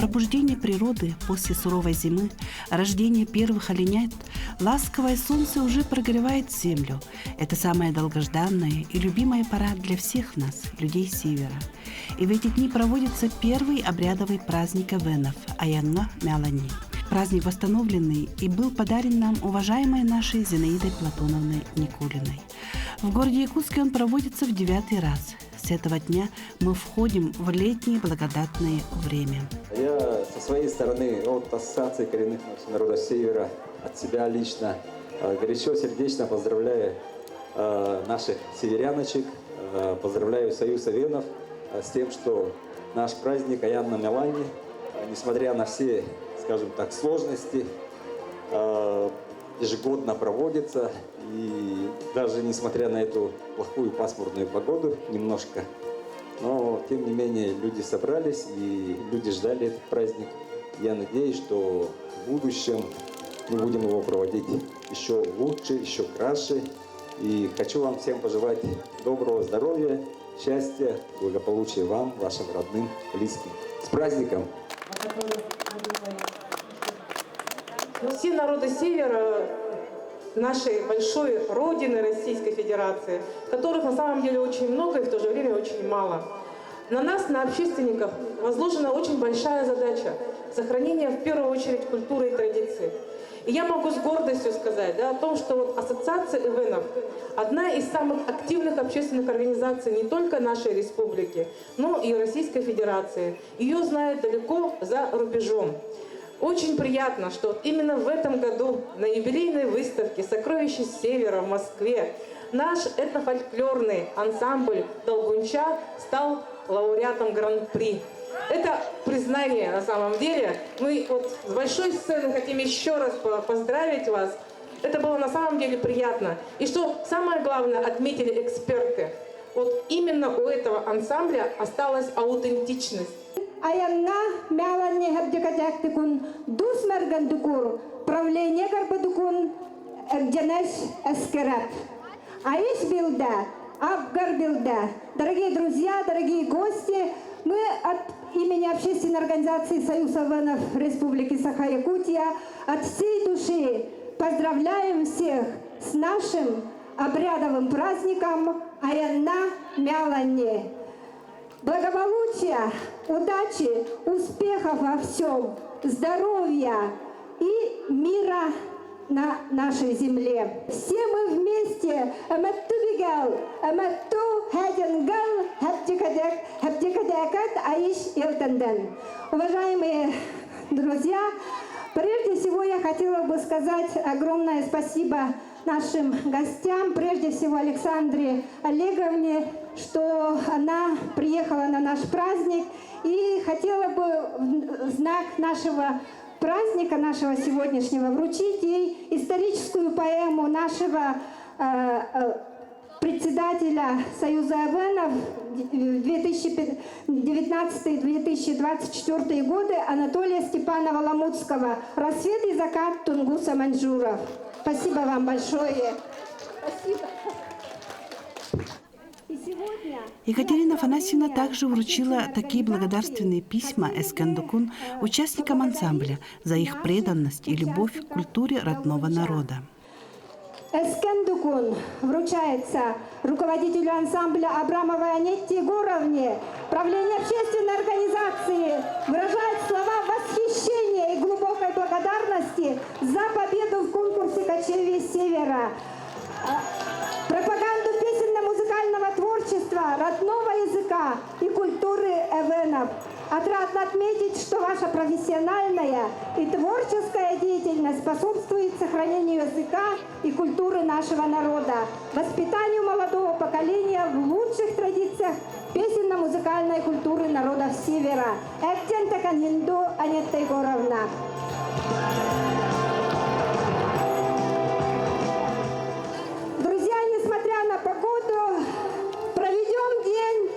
пробуждение природы после суровой зимы, рождение первых оленят, ласковое солнце уже прогревает землю. Это самая долгожданная и любимая пора для всех нас, людей Севера. И в эти дни проводится первый обрядовый праздник эвенов – Аянна Мялани. Праздник восстановленный и был подарен нам уважаемой нашей Зинаидой Платоновной Никулиной. В городе Якутске он проводится в 9-й раз. С этого дня мы входим в летнее благодатное время. Я со своей стороны, от Ассоциации коренных народов Севера, от себя лично, горячо, сердечно поздравляю наших северяночек, поздравляю Союз эвенов с тем, что наш праздник Аянна Мялани, несмотря на все, скажем так, сложности, ежегодно проводится. И даже несмотря на эту плохую пасмурную погоду немножко, но тем не менее люди собрались и люди ждали этот праздник. Я надеюсь, что в будущем мы будем его проводить еще лучше, еще краше. И хочу вам всем пожелать доброго здоровья, счастья, благополучия вам, вашим родным, близким. С праздником! Все народы Севера нашей большой родины Российской Федерации, которых на самом деле очень много и в то же время очень мало. На нас, на общественников, возложена очень большая задача – сохранение в первую очередь культуры и традиций. И я могу с гордостью сказать о том, что Ассоциация эвенов – одна из самых активных общественных организаций не только нашей республики, но и Российской Федерации. Ее знают далеко за рубежом. Очень приятно, что именно в этом году на юбилейной выставке «Сокровища Севера» в Москве наш этнофольклорный ансамбль «Долгунча» стал лауреатом Гран-при. Это признание на самом деле. Мы с большой сцены хотим еще раз поздравить вас. Это было на самом деле приятно. И что самое главное, отметили эксперты. Именно у этого ансамбля осталась аутентичность. Аянна Мялани Хабдикадяктикун Дусмаргандукур правление Гарбадукун Эрджанеш Эскерат. Аиш Билда, Абгар Билда. Дорогие друзья, дорогие гости, мы от имени общественной организации Союз эвенов Республики Саха-Якутия от всей души поздравляем всех с нашим обрядовым праздником Аянна Мялани. Благополучия, удачи, успехов во всем, здоровья и мира на нашей земле. Все мы вместе уважаемые друзья, прежде всего я хотела бы сказать огромное спасибо нашим гостям, прежде всего Александре Олеговне, что она приехала на наш праздник, и хотела бы в знак нашего праздника, нашего сегодняшнего, вручить ей историческую поэму нашего председателя Союза эвенов 2019-2024 годы Анатолия Степанова-Ламутского «Рассвет и закат Тунгуса Маньчжуров». Спасибо вам большое. Спасибо. Екатерина Афанасьевна также вручила такие благодарственные письма Эскендукун участникам ансамбля за их преданность и любовь к культуре родного народа. Эскендукун вручается руководителю ансамбля Абрамовой Анетте Егоровне. Правление общественной организации выражает слова восхищения и глубокой благодарности за победу в конкурсе «Кочевье Севера». Пропаганду песенно-музыкального творчества, родного языка и культуры эвенов. Отрадно отметить, что ваша профессиональная и творческая деятельность способствует сохранению языка и культуры нашего народа, воспитанию молодого поколения в лучших традициях песенно-музыкальной культуры народов Севера. Экчен Таканхинду Анетта Егоровна. Друзья, несмотря на погоду, проведем день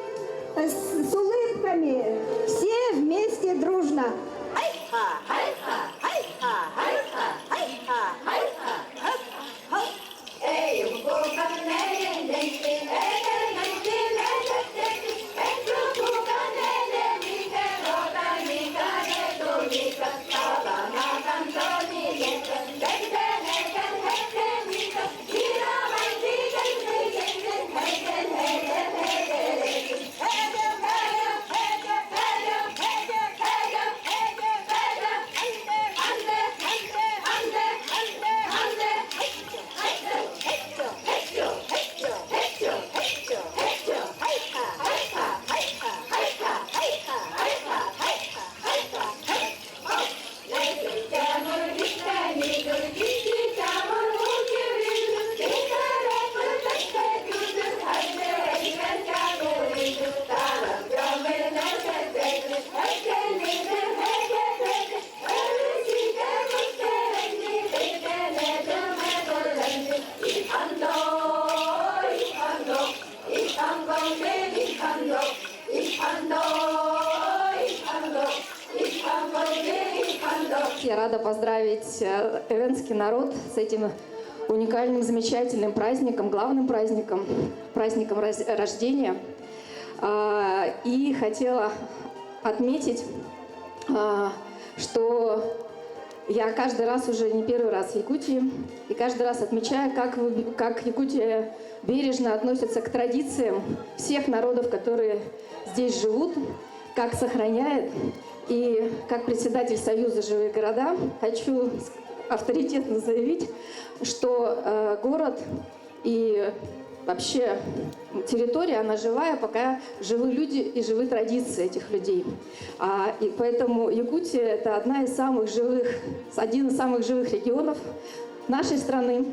с улыбками, все вместе дружно. рада поздравить эвенский народ с этим уникальным, замечательным праздником, главным праздником, праздником рождения. И хотела отметить, что я каждый раз, уже не первый раз в Якутии, и каждый раз отмечаю, как Якутия бережно относится к традициям всех народов, которые здесь живут, как сохраняет. И как председатель Союза «Живые города» хочу авторитетно заявить, что город и вообще территория, она живая, пока живы люди и живы традиции этих людей. И поэтому Якутия – это один из самых живых регионов нашей страны.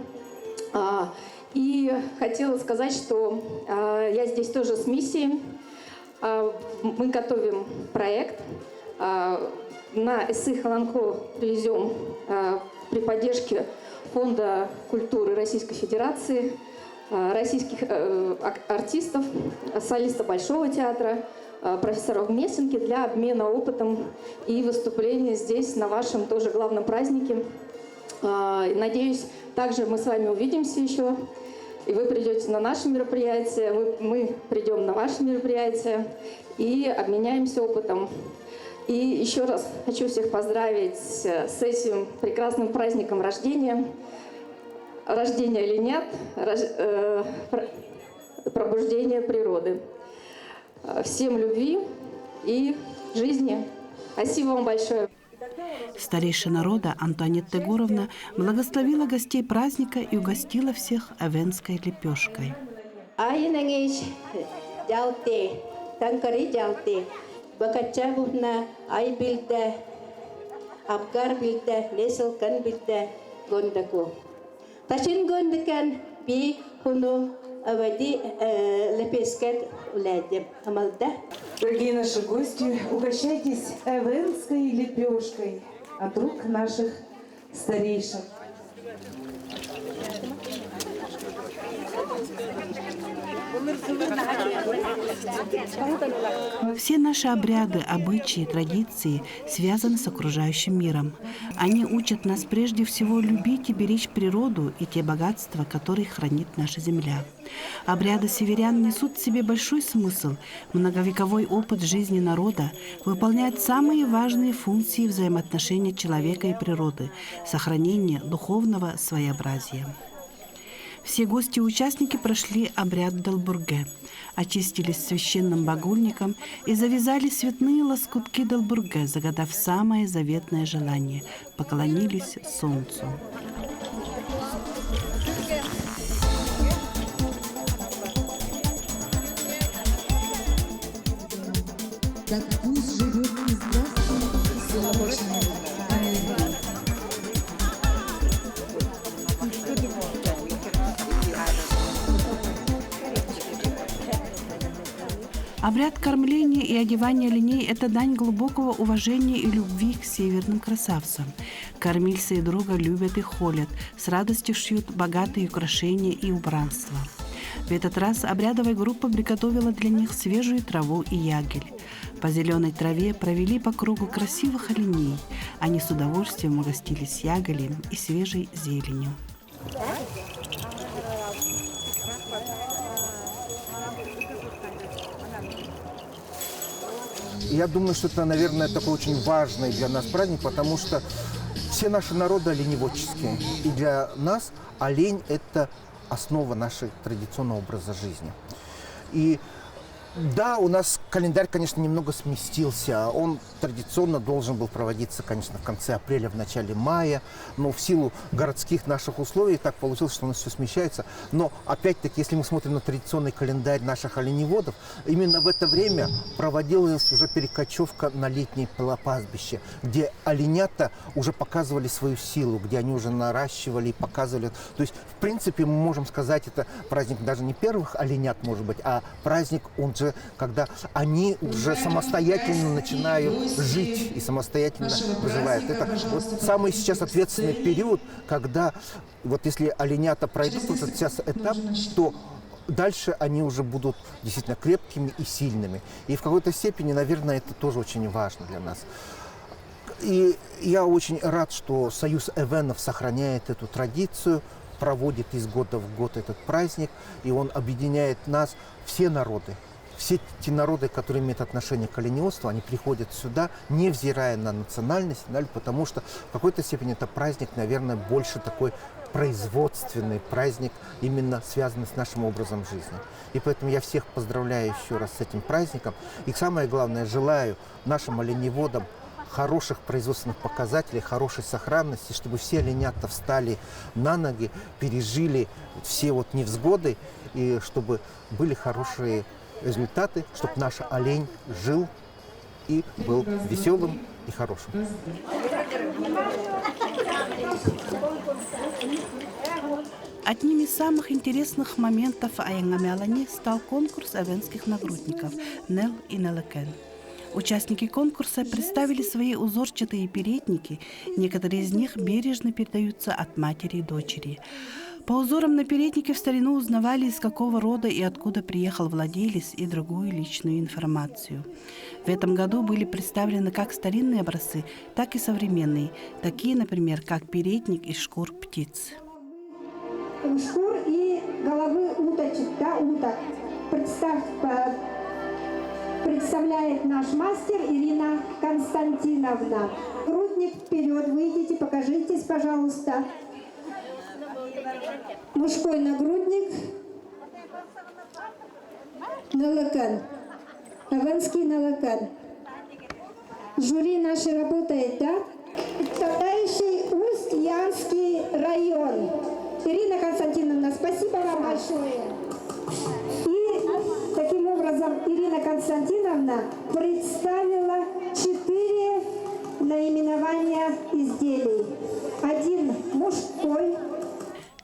И хотела сказать, что я здесь тоже с миссией. Мы готовим проект. На Эссы-Халанко привезем при поддержке Фонда культуры Российской Федерации российских артистов, солиста Большого театра, профессоров Мессинки для обмена опытом и выступления здесь на вашем тоже главном празднике. Надеюсь, также мы с вами увидимся еще, и вы придете на наше мероприятие, мы придем на ваше мероприятие и обменяемся опытом. И еще раз хочу всех поздравить с этим прекрасным праздником рождения. Рождения оленят, пробуждения природы. Всем любви и жизни. Спасибо вам большое. Старейшина рода Антуанетта Егоровна благословила гостей праздника и угостила всех эвенской лепешкой. Тачин гондекан би хуну авади лепескет улядем амалда. Дорогие наши гости, угощайтесь эвенской лепешкой от рук наших старейшин. Все наши обряды, обычаи, традиции связаны с окружающим миром. Они учат нас прежде всего любить и беречь природу и те богатства, которые хранит наша земля. Обряды северян несут в себе большой смысл. Многовековой опыт жизни народа выполняет самые важные функции взаимоотношения человека и природы, сохранения духовного своеобразия. Все гости и участники прошли обряд Далбурге, очистились священным багульником и завязали цветные лоскутки Далбурге, загадав самое заветное желание – поклонились солнцу. Так пусть живет и здравствует солнечный Аминь. Обряд кормления и одевания оленей – это дань глубокого уважения и любви к северным красавцам. Кормильцы и друга любят и холят, с радостью шьют богатые украшения и убранства. В этот раз обрядовая группа приготовила для них свежую траву и ягель. По зеленой траве провели по кругу красивых оленей. Они с удовольствием угостились ягелем и свежей зеленью. Я думаю, что это, наверное, такой очень важный для нас праздник, потому что все наши народы оленеводческие. И для нас олень – это основа нашего традиционного образа жизни. И да, у нас календарь, конечно, немного сместился. Он традиционно должен был проводиться, конечно, в конце апреля, в начале мая. Но в силу городских наших условий так получилось, что у нас все смещается. Но, опять-таки, если мы смотрим на традиционный календарь наших оленеводов, именно в это время проводилась уже перекочевка на летнее пастбище, где оленята уже показывали свою силу, где они уже наращивали и показывали. То есть, в принципе, мы можем сказать, это праздник даже не первых оленят, может быть, а праздник, он когда они уже самостоятельно начинают жить и самостоятельно выживают. Это вот самый сейчас ответственный период, когда вот если оленята пройдут этот этап, то дальше они уже будут действительно крепкими и сильными. И в какой-то степени, наверное, это тоже очень важно для нас. И я очень рад, что Союз Эвенов сохраняет эту традицию, проводит из года в год этот праздник, и он объединяет нас, все народы. Все те народы, которые имеют отношение к оленеводству, они приходят сюда, невзирая на национальность, потому что в какой-то степени это праздник, наверное, больше такой производственный праздник, именно связанный с нашим образом жизни. И поэтому я всех поздравляю еще раз с этим праздником. И самое главное, желаю нашим оленеводам хороших производственных показателей, хорошей сохранности, чтобы все оленята встали на ноги, пережили все вот невзгоды, и чтобы были хорошие результаты, чтобы наш олень жил и был веселым и хорошим. Одним из самых интересных моментов Аяңамялани стал конкурс эвенских нагрудников «Нел» и «Нелекен». Участники конкурса представили свои узорчатые передники, некоторые из них бережно передаются от матери и дочери. По узорам на переднике в старину узнавали, из какого рода и откуда приехал владелец, и другую личную информацию. В этом году были представлены как старинные образцы, так и современные, такие, например, как передник из шкур птиц. Шкур и головы уточек, да, уток. Представляет наш мастер Ирина Константиновна. Грудник, вперед, выйдите, покажитесь, пожалуйста. Мужской нагрудник. Нелекен. Эвенский Нелекен. Жюри наше работает, да? Представляющий Усть-Янский район. Ирина Константиновна, спасибо вам большое. И таким образом Ирина Константиновна представила 4 наименования изделий. Один мужской.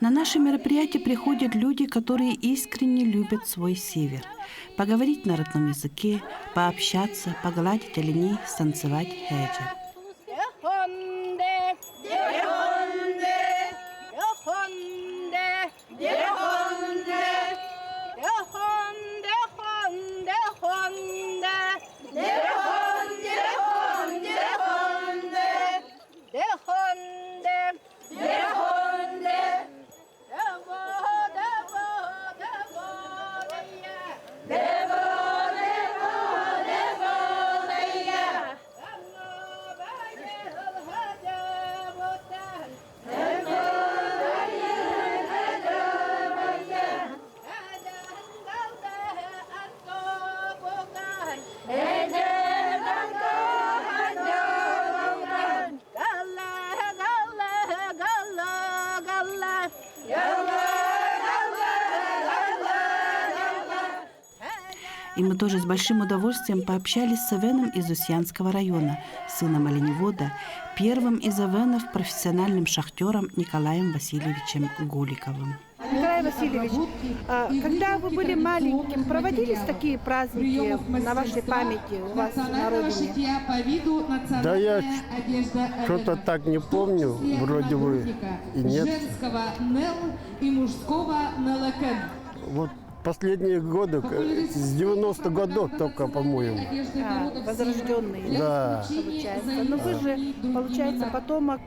На наши мероприятия приходят люди, которые искренне любят свой север. Поговорить на родном языке, пообщаться, погладить оленей, станцевать хэджи. И мы тоже с большим удовольствием пообщались с эвеном из Усть-Янского района, сыном оленевода, первым из эвенов профессиональным шахтером Николаем Васильевичем Гуликовым. Николай Васильевич, когда вы были маленьким, проводились такие праздники на вашей памяти у вас на родине? Да я что-то так не помню, вроде бы и нет. Женского НЕЛ и мужского НЕЛЕКЕН. Вот последние годы, с 90-х годов только, по-моему. Возрожденные, да? Получается. Но вы же, получается, потомок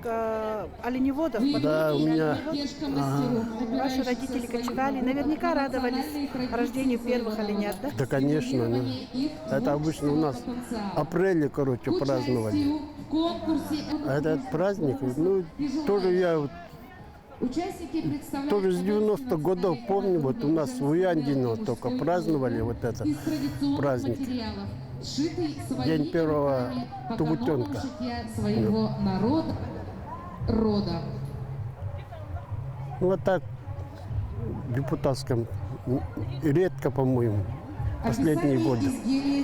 оленеводов. Да, у меня... Ваши родители кочевали, наверняка радовались рождению первых оленят, да? Да, конечно. Ну, это обычно у нас в апреле, короче, праздновали. А этот праздник, ну, тоже я... Тоже с 90-х годов помню, вот у нас в Уяндино только праздновали вот этот праздник. День первого тубутенка. Своего народа, рода. Вот так в депутатском редко, по-моему, последние годы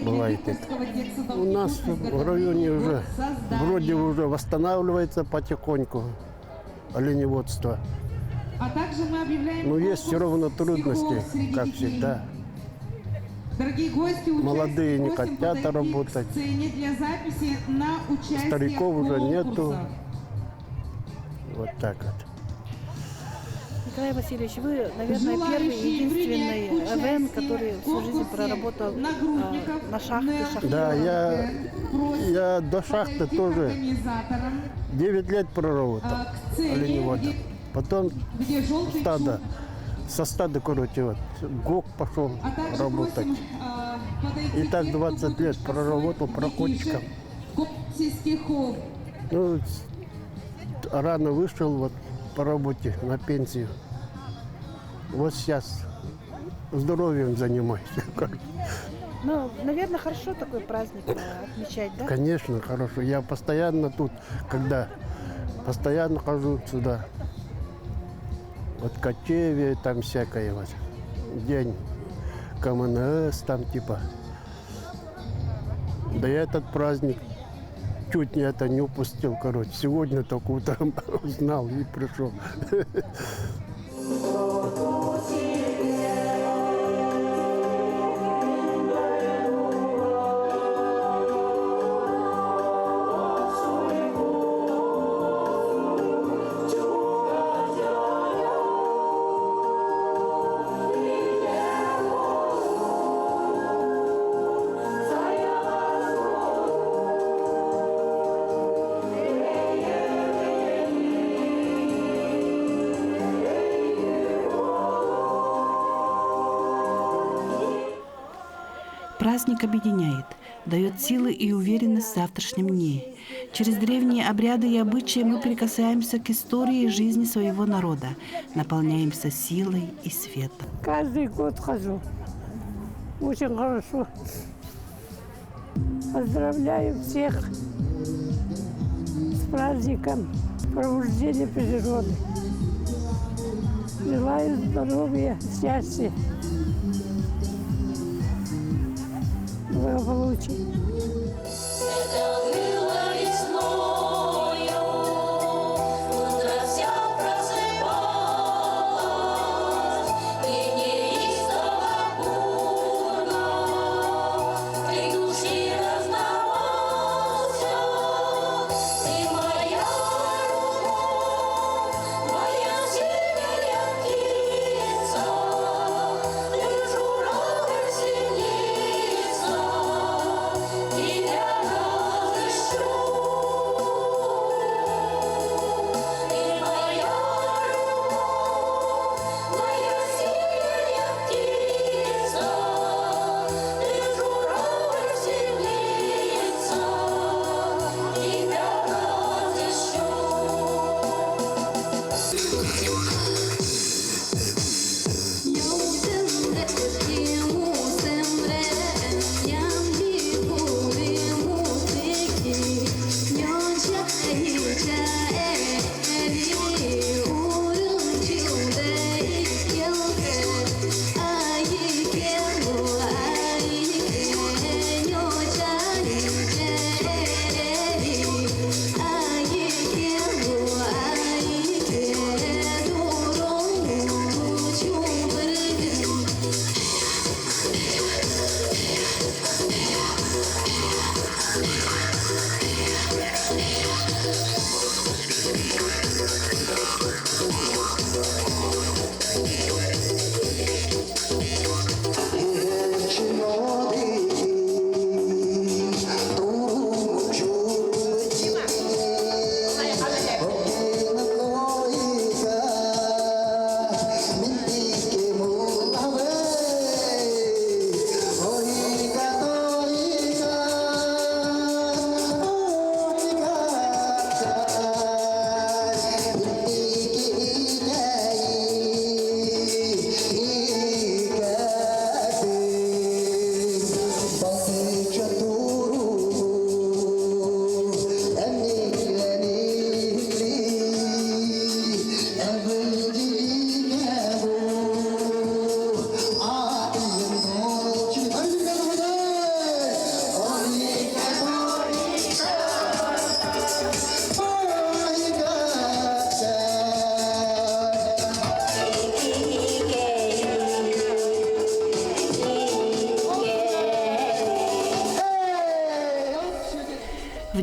бывает это. У нас в районе уже вроде уже восстанавливается потихоньку оленеводство. А также мы объявляем, но есть все равно трудности, как всегда. Дорогие гости, молодые не хотят работать. Для записи на стариков уже нету. Вот так вот. Николай Васильевич, вы, наверное, первый и единственный ЭВН, который всю жизнь проработал на шахте, шахтером. Да, я до шахты тоже 9 лет проработал оленеводом. Потом со стада, короче, вот, ГОК пошел работать. И так 20 лет проработал проходчиком. Ну, рано вышел вот по работе на пенсию. Вот сейчас здоровьем занимаюсь. Ну, наверное, хорошо такой праздник отмечать, да? Конечно, хорошо. Я постоянно тут, постоянно хожу сюда. Вот кочевье, там всякое вот. День КМНС там типа. Да я этот праздник чуть не упустил, короче. Сегодня только утром узнал и пришел. Праздник объединяет, дает силы и уверенность в завтрашнем дне. Через древние обряды и обычаи мы прикасаемся к истории и жизни своего народа, наполняемся силой и светом. Каждый год хожу. Очень хорошо. Поздравляю всех с праздником пробуждения природы. Желаю здоровья, счастья, благополучия.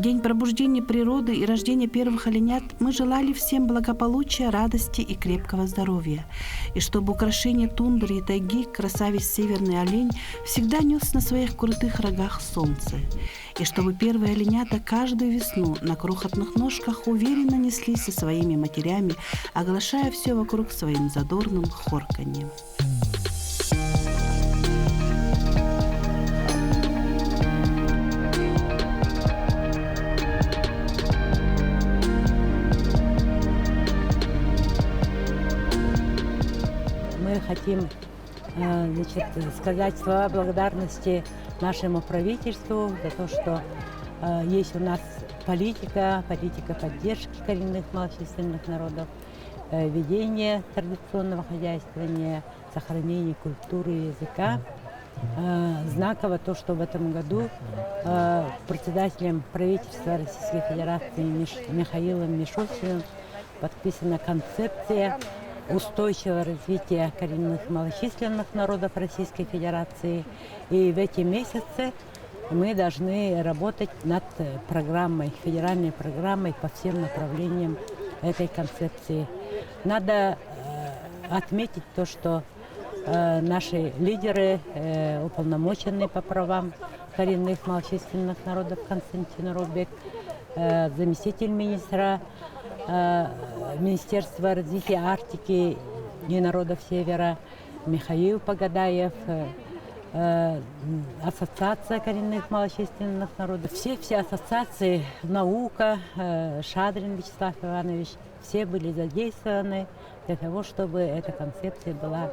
день пробуждения природы и рождения первых оленят мы желали всем благополучия, радости и крепкого здоровья. И чтобы украшение тундры и тайги красавец северный олень всегда нес на своих крутых рогах солнце. И чтобы первые оленята каждую весну на крохотных ножках уверенно неслись со своими матерями, оглашая все вокруг своим задорным хорканьем. Мы хотим сказать слова благодарности нашему правительству за то, что есть у нас политика поддержки коренных малочисленных народов, ведение традиционного хозяйствования, сохранение культуры и языка. Знаково то, что в этом году председателем правительства Российской Федерации Михаилом Мишустиным подписана концепция устойчивого развития коренных малочисленных народов Российской Федерации. И в эти месяцы мы должны работать над федеральной программой по всем направлениям этой концепции. Надо отметить то, что наши лидеры, уполномоченные по правам коренных малочисленных народов Константин Робек, заместитель министра Министерства развития Арктики и народов Севера Михаил Погадаев, Ассоциация коренных малочисленных народов, все ассоциации, наука, Шадрин Вячеслав Иванович, все были задействованы для того, чтобы эта концепция была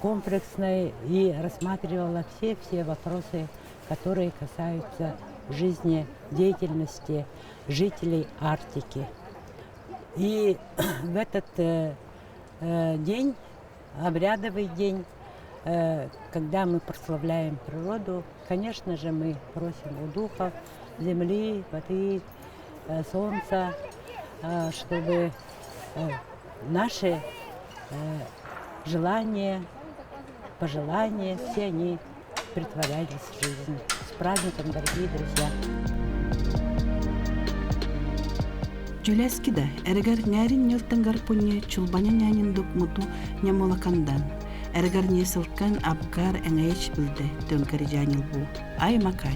комплексной и рассматривала все вопросы, которые касаются жизнедеятельности жителей Арктики. И в этот день, обрядовый день, когда мы прославляем природу, конечно же, мы просим у духов земли, воды, солнца, чтобы наши желания, пожелания, все они претворялись в жизнь. С праздником, дорогие друзья! Джуляскида, эргар нярин нёлтангар пунье чулбаня нянин дук муту нямолакандан. Эргар несылкан абгар энгейч билде төнкари жанил бу. Ай макай.